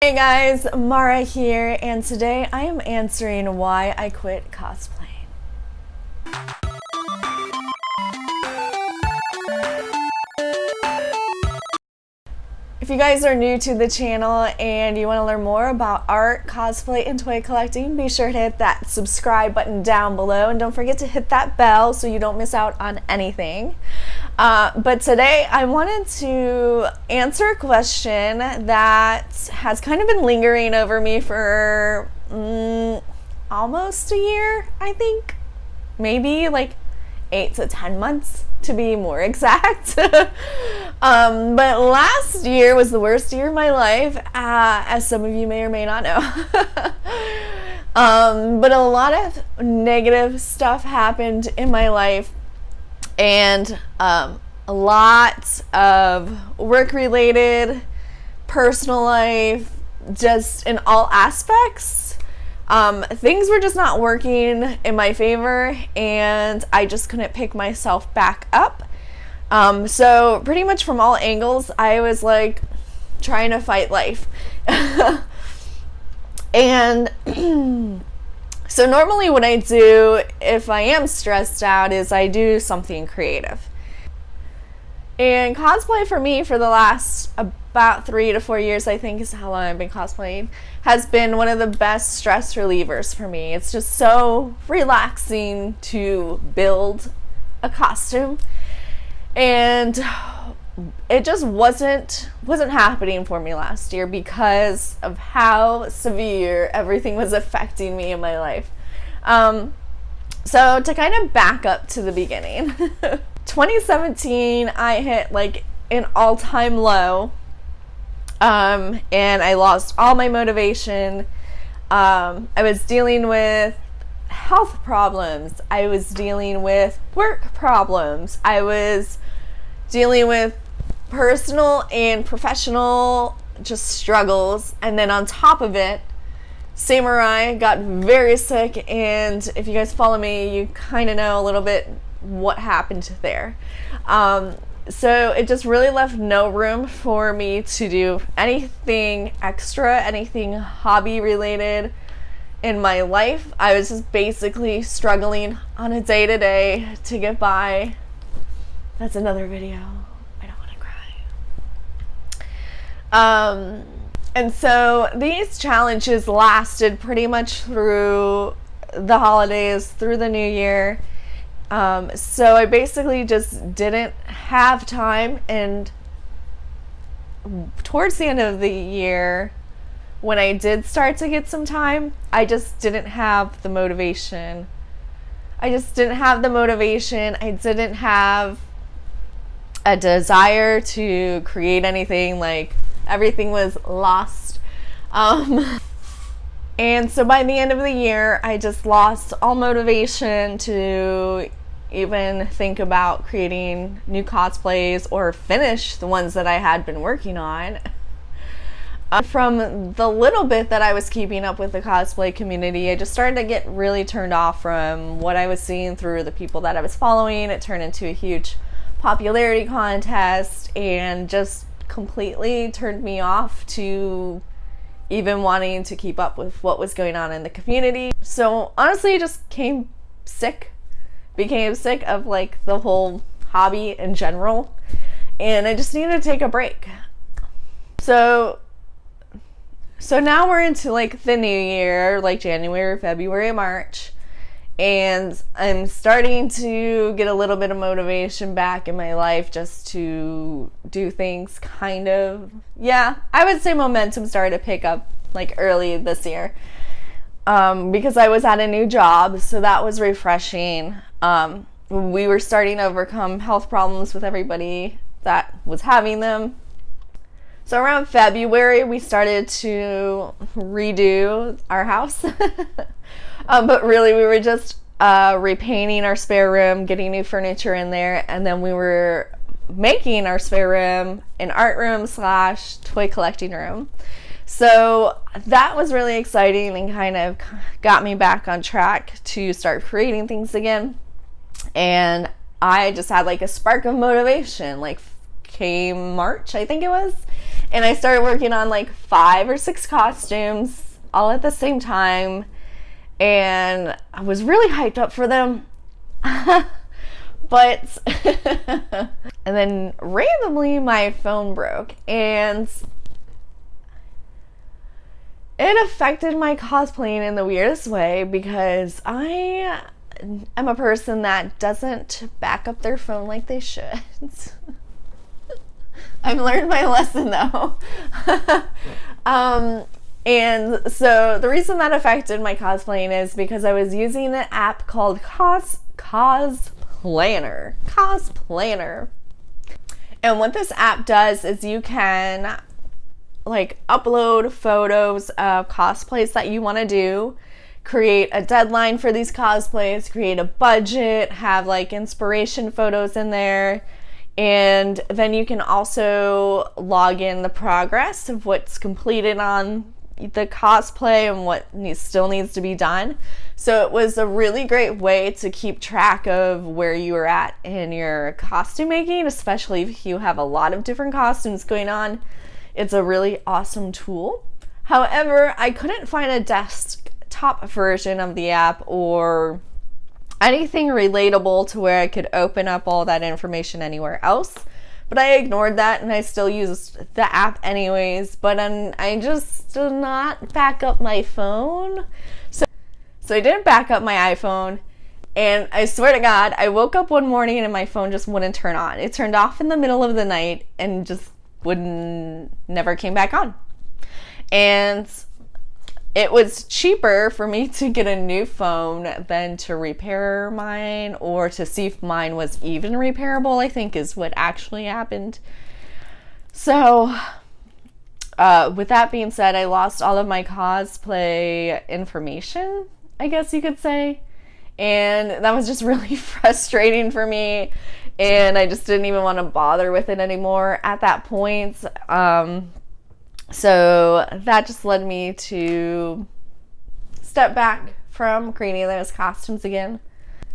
Hey guys, Mara here, and today I am answering why I quit cosplaying. If you guys are new to the channel and you want to learn more about art, cosplay, and toy collecting, be sure to hit that subscribe button down below, and don't forget to hit that bell so you don't miss out on anything. But today I wanted to answer a question that has kind of been lingering over me for almost a year, I think. Maybe like 8 to 10 months to be more exact. But last year was the worst year of my life, as some of you may or may not know. But a lot of negative stuff happened in my life, and a lot of work-related, personal life, just in all aspects. Things were just not working in my favor, and I just couldn't pick myself back up. So pretty much from all angles, I was like trying to fight life. And so normally what I do if I am stressed out is I do something creative. And cosplay for me for the last about 3 to 4 years, I think is how long I've been cosplaying, has been one of the best stress relievers for me. It's just so relaxing to build a costume. And it just wasn't happening for me last year because of how severe everything was affecting me in my life. So to kind of back up to the beginning, 2017, I hit like an all-time low, and I lost all my motivation. I was dealing with health problems. I was dealing with work problems. I was dealing with personal and professional just struggles, and then on top of it, Samurai got very sick, and if you guys follow me, you kind of know a little bit what happened there. So it just really left no room for me to do anything extra, anything hobby related in my life. I was just basically struggling on a day-to-day to get by. That's another video. I don't want to cry. And so these challenges lasted pretty much through the holidays, through the new year. So I basically just didn't have time, and towards the end of the year, when I did start to get some time, I just didn't have the motivation. I didn't have a desire to create anything. Like, everything was lost. And so by the end of the year, I just lost all motivation to even think about creating new cosplays or finish the ones that I had been working on. From the little bit that I was keeping up with the cosplay community, I just started to get really turned off from what I was seeing through the people that I was following. It turned into a huge popularity contest and just completely turned me off to even wanting to keep up with what was going on in the community. So honestly, I just became sick of like the whole hobby in general, and I just needed to take a break. So now we're into like the new year, like January, February, March, and I'm starting to get a little bit of motivation back in my life just to do things kind of. Yeah, I would say momentum started to pick up like early this year, because I was at a new job, so that was refreshing. We were starting to overcome health problems with everybody that was having them. So around February, we started to redo our house. But really, we were just repainting our spare room, getting new furniture in there, and then we were making our spare room an art room / toy collecting room. So that was really exciting and kind of got me back on track to start creating things again. And I just had like a spark of motivation, like came March, I think it was. And I started working on like 5 or 6 costumes all at the same time. And I was really hyped up for them. But, and then randomly my phone broke. And it affected my cosplaying in the weirdest way because I am a person that doesn't back up their phone like they should. I've learned my lesson though. And so the reason that affected my cosplaying is because I was using an app called Cosplanner. And what this app does is you can like upload photos of cosplays that you want to do, create a deadline for these cosplays, create a budget, have like inspiration photos in there, and then you can also log in the progress of what's completed on the cosplay and what still needs to be done. So it was a really great way to keep track of where you are at in your costume making, especially if you have a lot of different costumes going on. It's a really awesome tool. However, I couldn't find a desktop version of the app or anything relatable to where I could open up all that information anywhere else. But I ignored that and I still used the app anyways. But I just did not back up my phone. So I didn't back up my iPhone. And I swear to God, I woke up one morning and my phone just wouldn't turn on. It turned off in the middle of the night and just never came back on. And it was cheaper for me to get a new phone than to repair mine or to see if mine was even repairable, I think is what actually happened. So with that being said, I lost all of my cosplay information, I guess you could say. And that was just really frustrating for me. And I just didn't even want to bother with it anymore at that point. So that just led me to step back from creating those costumes again.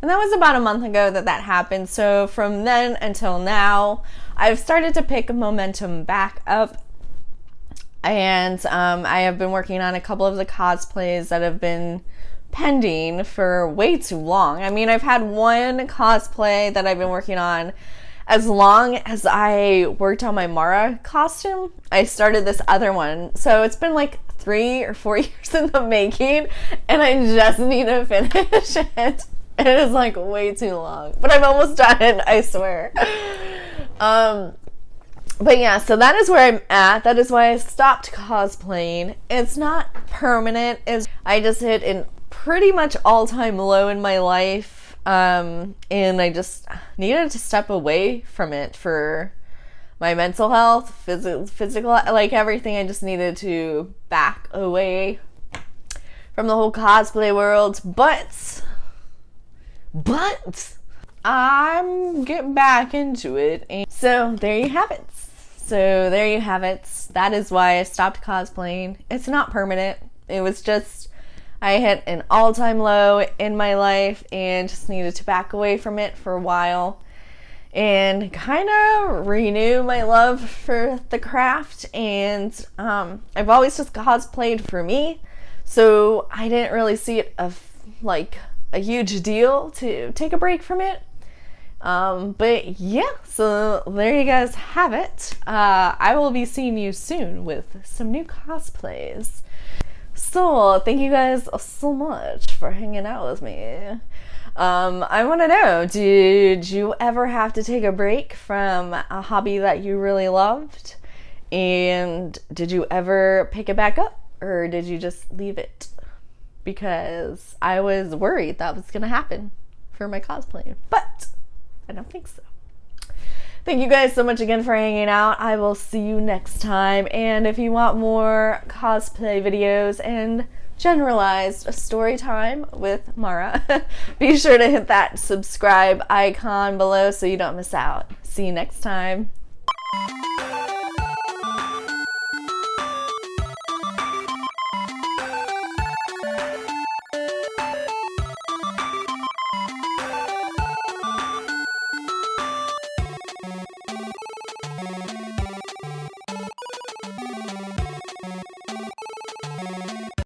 And that was about a month ago that happened. So from then until now, I've started to pick momentum back up. And I have been working on a couple of the cosplays that have been pending for way too long. I mean, I've had one cosplay that I've been working on as long as I worked on my Mara costume. I started this other one. So it's been like 3 or 4 years in the making and I just need to finish it. It is like way too long, but I'm almost done, I swear. But yeah, so that is where I'm at. That is why I stopped cosplaying. It's not permanent. I just hit an pretty much all-time low in my life, and I just needed to step away from it for my mental health, physical, like everything. I just needed to back away from the whole cosplay world, but I'm getting back into it. And so there you have it. That is why I stopped cosplaying. It's not permanent. It was just I hit an all-time low in my life and just needed to back away from it for a while and kind of renew my love for the craft. And I've always just cosplayed for me, so I didn't really see it like a huge deal to take a break from it. But yeah, so there you guys have it. I will be seeing you soon with some new cosplays. So thank you guys so much for hanging out with me. I want to know, did you ever have to take a break from a hobby that you really loved? And did you ever pick it back up, or did you just leave it? Because I was worried that was going to happen for my cosplay, but I don't think so. Thank you guys so much again for hanging out. I will see you next time. And if you want more cosplay videos and generalized story time with Mara, be sure to hit that subscribe icon below so you don't miss out. See you next time.